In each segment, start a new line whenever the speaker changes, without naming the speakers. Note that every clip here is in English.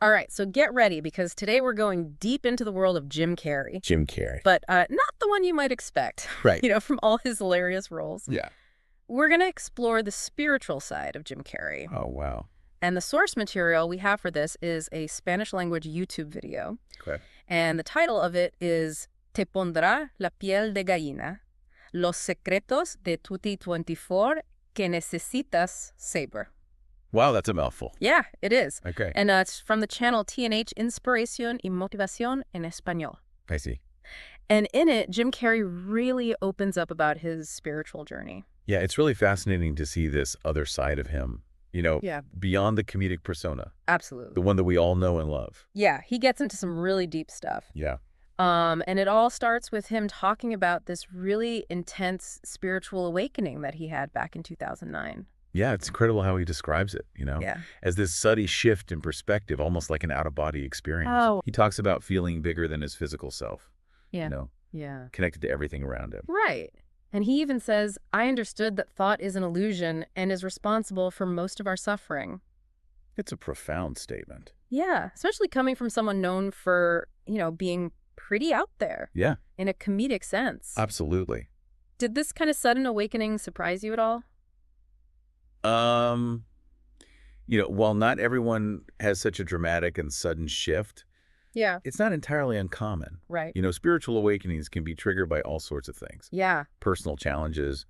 All right, so get ready because today we're going deep into the world of Jim Carrey.
Jim Carrey.
But not the one you might expect.
Right.
From all his hilarious roles.
Yeah.
We're going to explore the spiritual side of Jim Carrey.
Oh, wow.
And the source material we have for this is a Spanish-language YouTube video.
Okay.
And the title of it is Te pondrá la piel de gallina, los secretos de tutti 24 que necesitas saber.
Wow, that's a mouthful.
Yeah, it is.
Okay.
And it's from the channel TNH Inspiración y Motivación en Español.
I see.
And in it, Jim Carrey really opens up about his spiritual journey.
Yeah, it's really fascinating to see this other side of him,
Yeah.
beyond the comedic persona,
Absolutely.
the one that we all know and love.
Yeah, he gets into some really deep stuff.
Yeah.
And it all starts with him talking about this really intense spiritual awakening that he had back in 2009.
Yeah, it's incredible how he describes it,
Yeah.
as this sudden shift in perspective, almost like an out-of-body experience.
Oh.
He talks about feeling bigger than his physical self,
Yeah. Yeah.
connected to everything around him.
Right. And he even says, I understood that thought is an illusion and is responsible for most of our suffering.
It's a profound statement.
Yeah, especially coming from someone known for, being pretty out there.
Yeah.
In a comedic sense.
Absolutely.
Did this kind of sudden awakening surprise you at all?
While not everyone has such a dramatic and sudden shift,
Yeah.
it's not entirely uncommon.
Right.
Spiritual awakenings can be triggered by all sorts of things.
Yeah.
Personal challenges,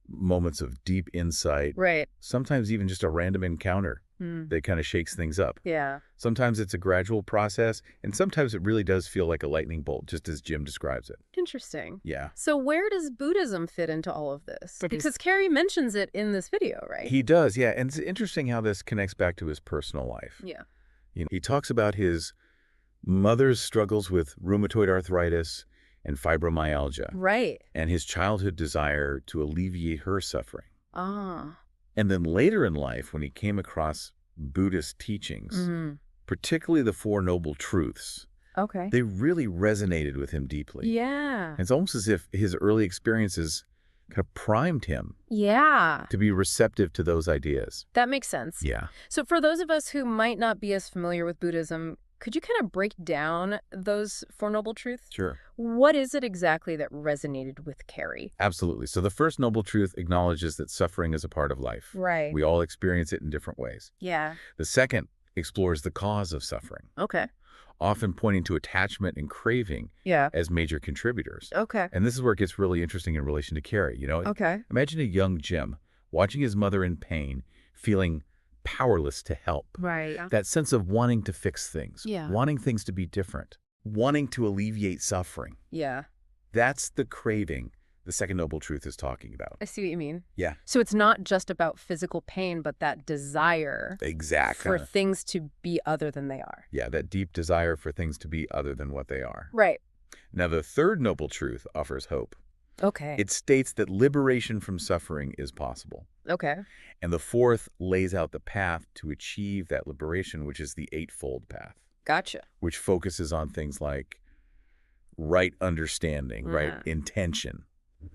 moments of deep insight,
Right.
sometimes even just a random encounter
Hmm.
that kind of shakes things up.
Yeah.
Sometimes it's a gradual process, and sometimes it really does feel like a lightning bolt, just as Jim describes it.
Interesting.
Yeah.
So where does Buddhism fit into all of this?
Okay.
Because Carrey mentions it in this video, right?
He does, yeah. And it's interesting how this connects back to his personal life.
Yeah.
He talks about his mother's struggles with rheumatoid arthritis and fibromyalgia,
Right.
and his childhood desire to alleviate her suffering.
Ah.
And then later in life, when he came across Buddhist teachings,
Mm-hmm.
particularly the Four Noble Truths,
Okay.
they really resonated with him deeply.
Yeah.
It's almost as if his early experiences kind of primed him
Yeah.
to be receptive to those ideas.
That makes sense.
Yeah.
So for those of us who might not be as familiar with Buddhism, could you kind of break down those Four Noble Truths?
Sure.
What is it exactly that resonated with Carrey?
Absolutely. So the first noble truth acknowledges that suffering is a part of life.
Right.
We all experience it in different ways.
Yeah.
The second explores the cause of suffering,
Okay.
often pointing to attachment and craving
Yeah.
as major contributors.
Okay.
And this is where it gets really interesting in relation to Carrey.
Okay.
Imagine a young Jim watching his mother in pain, feeling powerless to help.
Right.
That sense of wanting to fix things,
Yeah.
wanting things to be different, wanting to alleviate suffering.
Yeah.
That's the craving the second noble truth is talking about.
I see what you mean.
Yeah.
So it's not just about physical pain, but that desire
Exactly.
for things to be other than they are.
Yeah, that deep desire for things to be other than what they are.
Right.
Now, the third noble truth offers hope.
Okay.
It states that liberation from suffering is possible.
Okay.
And the fourth lays out the path to achieve that liberation, which is the eightfold path,
Gotcha.
which focuses on things like right understanding, right
Mm.
intention,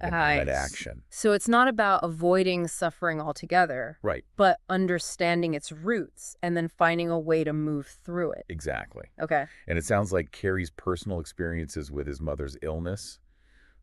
and
Nice.
right action.
So it's not about avoiding suffering altogether,
Right,
but understanding its roots and then finding a way to move through it.
exactly.
Okay.
And it sounds like Carrey's personal experiences with his mother's illness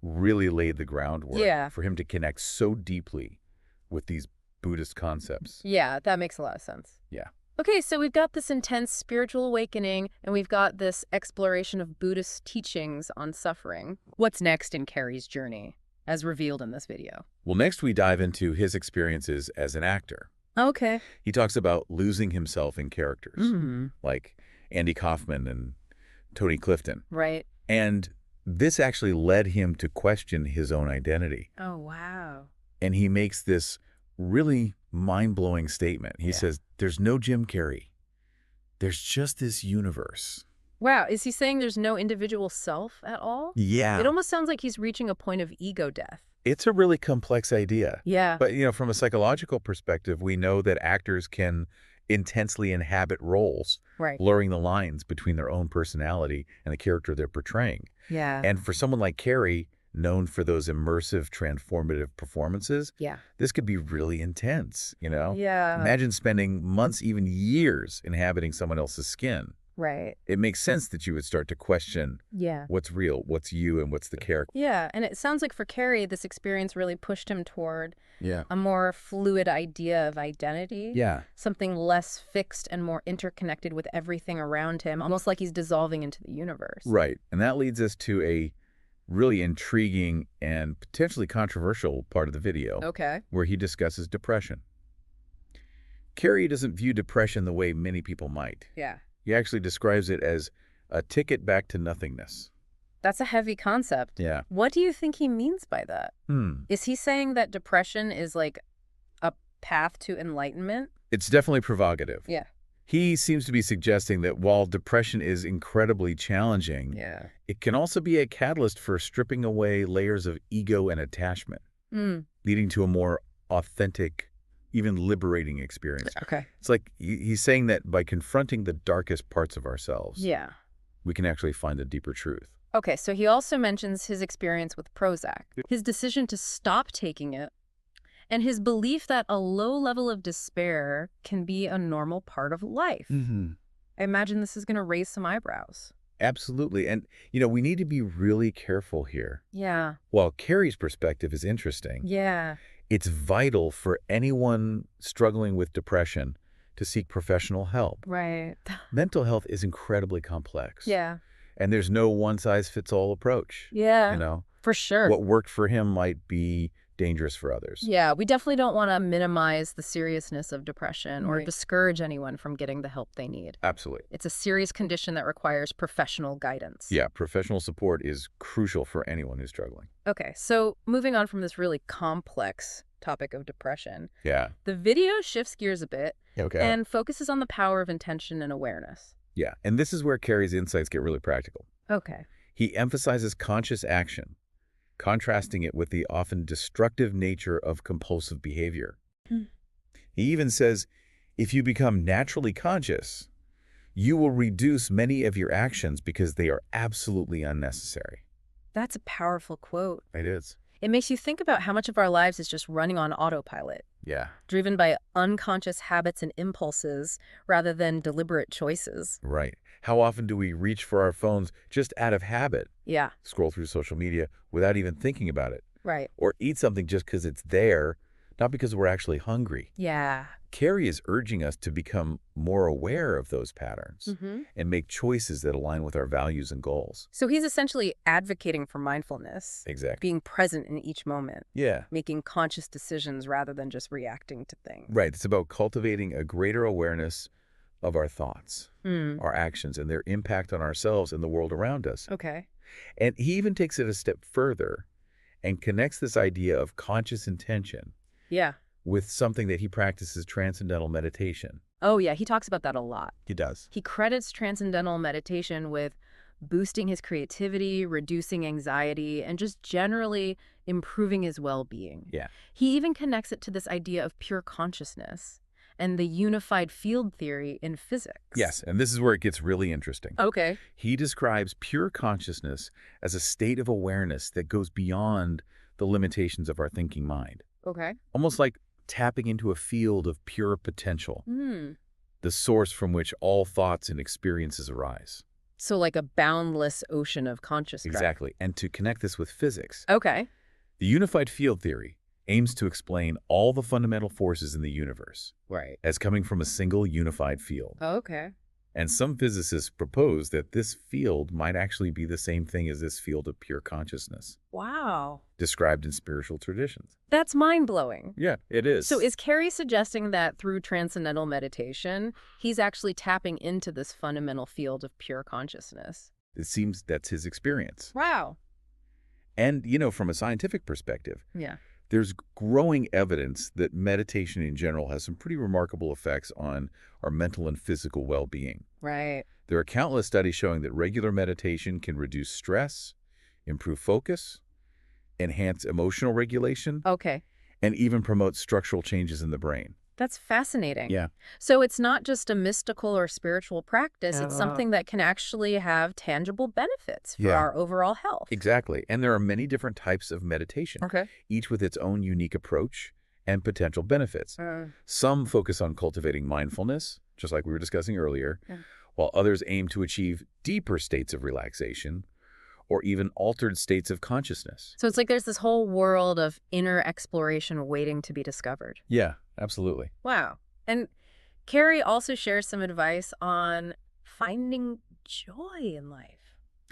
really laid the groundwork
Yeah.
for him to connect so deeply with these Buddhist concepts.
Yeah, that makes a lot of sense.
Yeah.
Okay, so we've got this intense spiritual awakening, and we've got this exploration of Buddhist teachings on suffering. What's next in Carrey's journey, as revealed in this video?
Well, next we dive into his experiences as an actor.
Okay.
He talks about losing himself in characters,
Mm-hmm.
like Andy Kaufman and Tony Clifton.
Right.
And this actually led him to question his own identity.
Oh, wow.
And he makes this really mind-blowing statement. He
Yeah.
says, there's no Jim Carrey. There's just this universe.
Wow, is he saying there's no individual self at all?
Yeah.
It almost sounds like he's reaching a point of ego death.
It's a really complex idea.
Yeah.
But, from a psychological perspective, we know that actors can intensely inhabit roles,
Right.
blurring the lines between their own personality and the character they're portraying.
Yeah.
And for someone like Carrey, known for those immersive, transformative performances,
Yeah.
this could be really intense, you know?
Yeah.
Imagine spending months, even years, inhabiting someone else's skin.
Right.
It makes sense that you would start to question
Yeah.
what's real, what's you, and what's the character.
Yeah, and it sounds like for Carrey, this experience really pushed him toward
Yeah.
a more fluid idea of identity.
Yeah.
Something less fixed and more interconnected with everything around him, almost like he's dissolving into the universe.
Right. And that leads us to a really intriguing and potentially controversial part of the video,
Okay.
where he discusses depression. Carrey doesn't view depression the way many people might.
Yeah.
He actually describes it as a ticket back to nothingness.
That's a heavy concept.
Yeah.
What do you think he means by that? Is he saying that depression is like a path to enlightenment?
It's definitely provocative.
Yeah.
He seems to be suggesting that while depression is incredibly challenging,
Yeah.
it can also be a catalyst for stripping away layers of ego and attachment, leading to a more authentic, even liberating experience.
Okay.
It's like he's saying that by confronting the darkest parts of ourselves,
Yeah.
we can actually find the deeper truth.
Okay, so he also mentions his experience with Prozac, his decision to stop taking it, and his belief that a low level of despair can be a normal part of life. I imagine this is going to raise some eyebrows.
Absolutely. And, we need to be really careful here.
Yeah.
While Carrey's perspective is interesting,
Yeah.
it's vital for anyone struggling with depression to seek professional help.
Right.
Mental health is incredibly complex.
Yeah.
And there's no one-size-fits-all approach.
Yeah. For sure.
What worked for him might be dangerous for others.
Yeah, we definitely don't want to minimize the seriousness of depression or
Right.
discourage anyone from getting the help they need.
Absolutely.
It's a serious condition that requires professional guidance.
Yeah, professional support is crucial for anyone who's struggling.
Okay, so moving on from this really complex topic of depression,
Yeah.
the video shifts gears a bit
Okay.
and focuses on the power of intention and awareness.
Yeah, and this is where Carrey's insights get really practical.
Okay.
He emphasizes conscious action, contrasting it with the often destructive nature of compulsive behavior. He even says, if you become naturally conscious, you will reduce many of your actions because they are absolutely unnecessary.
That's a powerful quote.
It is.
It makes you think about how much of our lives is just running on autopilot,
Yeah.
driven by unconscious habits and impulses rather than deliberate choices.
Right. How often do we reach for our phones just out of habit,
Yeah,
scroll through social media without even thinking about it,
right.
or eat something just because it's there, not because we're actually hungry?
Yeah.
Carrey is urging us to become more aware of those patterns and make choices that align with our values and goals.
So he's essentially advocating for mindfulness,
Exactly.
being present in each moment,
Yeah.
making conscious decisions rather than just reacting to things.
Right. It's about cultivating a greater awareness of our thoughts, our actions, and their impact on ourselves and the world around us.
Okay.
And he even takes it a step further and connects this idea of conscious intention
Yeah.
with something that he practices, transcendental meditation.
Oh, yeah. He talks about that a lot.
He does.
He credits transcendental meditation with boosting his creativity, reducing anxiety, and just generally improving his well-being.
Yeah.
He even connects it to this idea of pure consciousness and the unified field theory in physics.
Yes, and this is where it gets really interesting.
Okay.
He describes pure consciousness as a state of awareness that goes beyond the limitations of our thinking mind,
Okay.
almost like tapping into a field of pure potential,
Hmm.
the source from which all thoughts and experiences arise.
So like a boundless ocean of consciousness.
Exactly. And to connect this with physics,
Okay.
the unified field theory aims to explain all the fundamental forces in the universe
Right.
as coming from a single unified field.
Okay.
And some physicists propose that this field might actually be the same thing as this field of pure consciousness,
Wow.
described in spiritual traditions.
That's mind-blowing.
Yeah, it is.
So is Carrey suggesting that through transcendental meditation, he's actually tapping into this fundamental field of pure consciousness?
It seems that's his experience.
Wow.
And, from a scientific perspective,
Yeah.
there's growing evidence that meditation in general has some pretty remarkable effects on our mental and physical well-being.
Right.
There are countless studies showing that regular meditation can reduce stress, improve focus, enhance emotional regulation,
Okay.
and even promote structural changes in the brain.
That's fascinating.
Yeah.
So it's not just a mystical or spiritual practice. It's something that can actually have tangible benefits for our overall health.
Exactly. And there are many different types of meditation, each with its own unique approach and potential benefits. Some focus on cultivating mindfulness, just like we were discussing earlier, while others aim to achieve deeper states of relaxation or even altered states of consciousness.
So it's like there's this whole world of inner exploration waiting to be discovered.
Yeah, absolutely.
Wow. And Carrey also shares some advice on finding joy in life.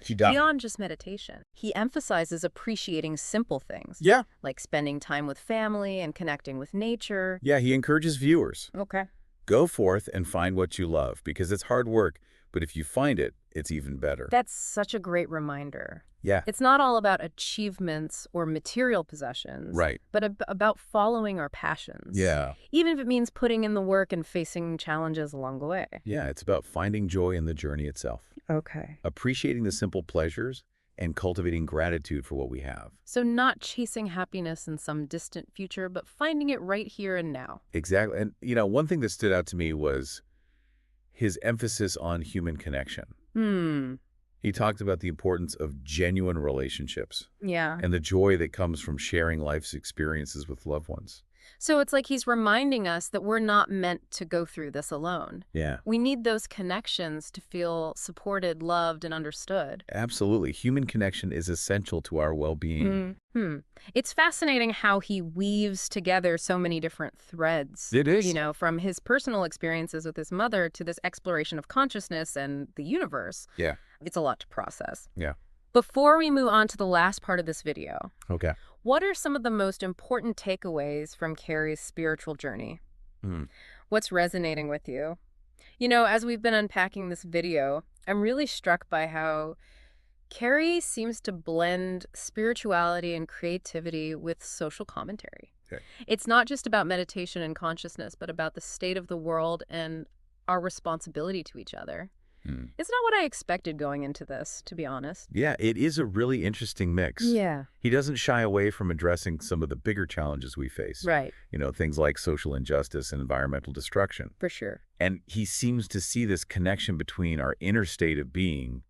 Beyond just meditation. He emphasizes appreciating simple things.
Yeah.
Like spending time with family and connecting with nature.
Yeah, he encourages viewers.
Okay.
Go forth and find what you love, because it's hard work, but if you find it, it's even better.
That's such a great reminder.
Yeah.
It's not all about achievements or material possessions.
Right.
But about following our passions.
Yeah.
Even if it means putting in the work and facing challenges along the way.
Yeah, it's about finding joy in the journey itself.
Okay.
Appreciating the simple pleasures and cultivating gratitude for what we have.
So not chasing happiness in some distant future, but finding it right here and now.
Exactly. And, one thing that stood out to me was his emphasis on human connection. He talked about the importance of genuine relationships.
Yeah.
And the joy that comes from sharing life's experiences with loved ones.
So it's like he's reminding us that we're not meant to go through this alone.
Yeah.
We need those connections to feel supported, loved, and understood.
Absolutely. Human connection is essential to our well-being.
It's fascinating how he weaves together so many different threads.
It is.
From his personal experiences with his mother to this exploration of consciousness and the universe.
Yeah.
It's a lot to process.
Yeah.
Before we move on to the last part of this video,
Okay.
what are some of the most important takeaways from Carrey's spiritual journey? What's resonating with you? As we've been unpacking this video, I'm really struck by how Carrey seems to blend spirituality and creativity with social commentary.
Okay.
It's not just about meditation and consciousness, but about the state of the world and our responsibility to each other. It's not what I expected going into this, to be honest.
Yeah, it is a really interesting mix.
Yeah.
He doesn't shy away from addressing some of the bigger challenges we face.
Right.
Things like social injustice and environmental destruction.
For sure.
And he seems to see this connection between our inner state of being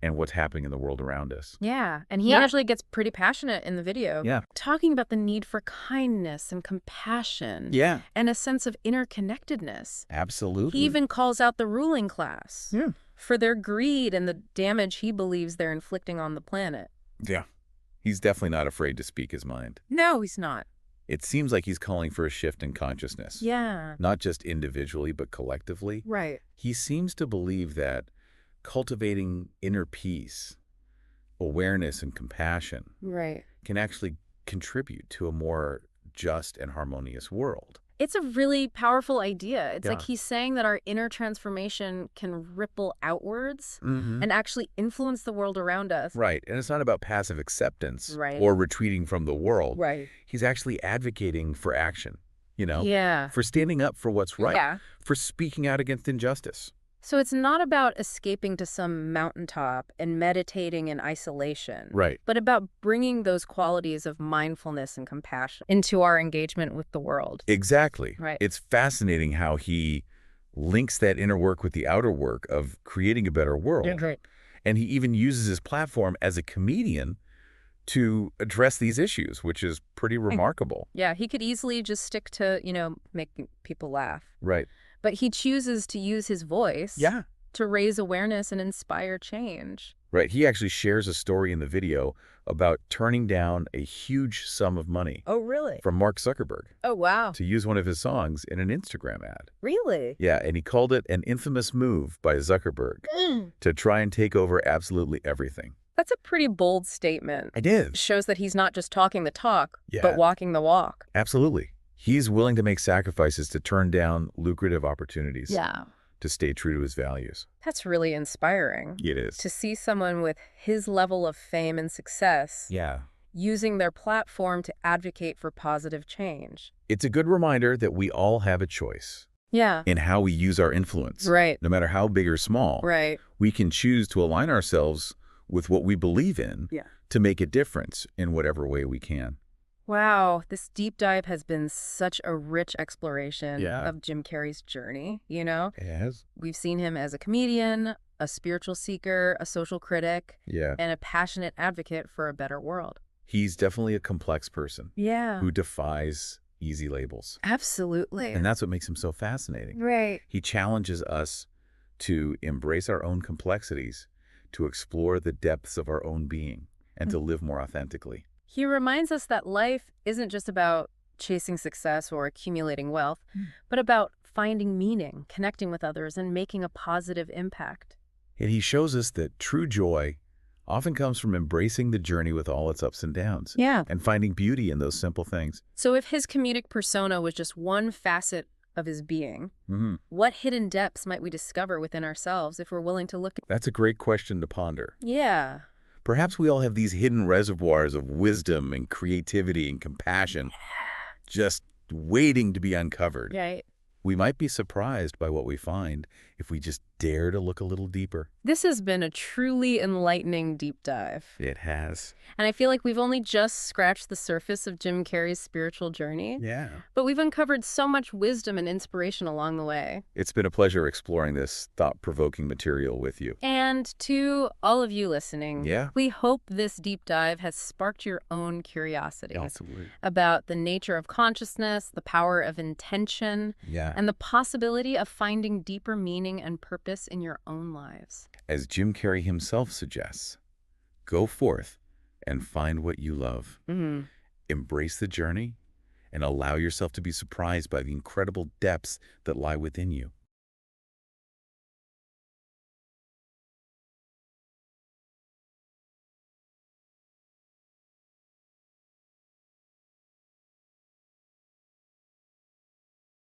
and what's happening in the world around us.
Yeah, and he actually gets pretty passionate in the video.
Yeah.
Talking about the need for kindness and compassion.
Yeah.
And a sense of interconnectedness.
Absolutely.
He even calls out the ruling class for their greed and the damage he believes they're inflicting on the planet.
Yeah. He's definitely not afraid to speak his mind.
No, he's not.
It seems like he's calling for a shift in consciousness.
Yeah.
Not just individually, but collectively.
Right.
He seems to believe that cultivating inner peace, awareness, and compassion can actually contribute to a more just and harmonious world.
It's a really powerful idea. It's like he's saying that our inner transformation can ripple outwards and actually influence the world around us.
Right. And it's not about passive acceptance
Right.
or retreating from the world.
Right.
He's actually advocating for action,
Yeah.
for standing up for what's right,
Yeah.
for speaking out against injustice.
So it's not about escaping to some mountaintop and meditating in isolation.
Right.
But about bringing those qualities of mindfulness and compassion into our engagement with the world.
Exactly.
Right.
It's fascinating how he links that inner work with the outer work of creating a better world.
Yeah, right.
And he even uses his platform as a comedian to address these issues, which is pretty remarkable.
Yeah, he could easily just stick to, making people laugh.
Right.
But he chooses to use his voice to raise awareness and inspire change.
Right. He actually shares a story in the video about turning down a huge sum of money
Oh, really?
from Mark Zuckerberg
Oh, wow.
to use one of his songs in an Instagram ad.
Really?
Yeah, and he called it an infamous move by Zuckerberg to try and take over absolutely everything.
That's a pretty bold statement.
I did.
Shows that he's not just talking the talk,
Yeah.
but walking the walk.
Absolutely. He's willing to make sacrifices to turn down lucrative opportunities to stay true to his values.
That's really inspiring.
It is.
To see someone with his level of fame and success using their platform to advocate for positive change.
It's a good reminder that we all have a choice
Yeah.
in how we use our influence.
Right.
No matter how big or small,
Right.
we can choose to align ourselves with what we believe in to make a difference in whatever way we can.
Wow, this deep dive has been such a rich exploration
Yeah.
of Jim Carrey's journey, you know?
It has.
We've seen him as a comedian, a spiritual seeker, a social critic,
Yeah.
and a passionate advocate for a better world.
He's definitely a complex person
Yeah,
who defies easy labels.
absolutely.
And that's what makes him so fascinating.
Right.
He challenges us to embrace our own complexities, to explore the depths of our own being, and to live more authentically.
He reminds us that life isn't just about chasing success or accumulating wealth, but about finding meaning, connecting with others, and making a positive impact.
And he shows us that true joy often comes from embracing the journey with all its ups and downs,
Yeah.
and finding beauty in those simple things.
So if his comedic persona was just one facet of his being, what hidden depths might we discover within ourselves if we're willing to look?
That's a great question to ponder.
Yeah.
Perhaps we all have these hidden reservoirs of wisdom and creativity and compassion just waiting to be uncovered.
Right.
We might be surprised by what we find if we just dare to look a little deeper.
This has been a truly enlightening deep dive.
It has.
And I feel like we've only just scratched the surface of Jim Carrey's spiritual journey,
Yeah.
but we've uncovered so much wisdom and inspiration along the way.
It's been a pleasure exploring this thought-provoking material with you.
And to all of you listening,
Yeah.
we hope this deep dive has sparked your own curiosity
Absolutely.
about the nature of consciousness, the power of intention,
Yeah.
and the possibility of finding deeper meaning and purpose in your own lives.
As Jim Carrey himself suggests, go forth and find what you love. Embrace the journey and allow yourself to be surprised by the incredible depths that lie within you.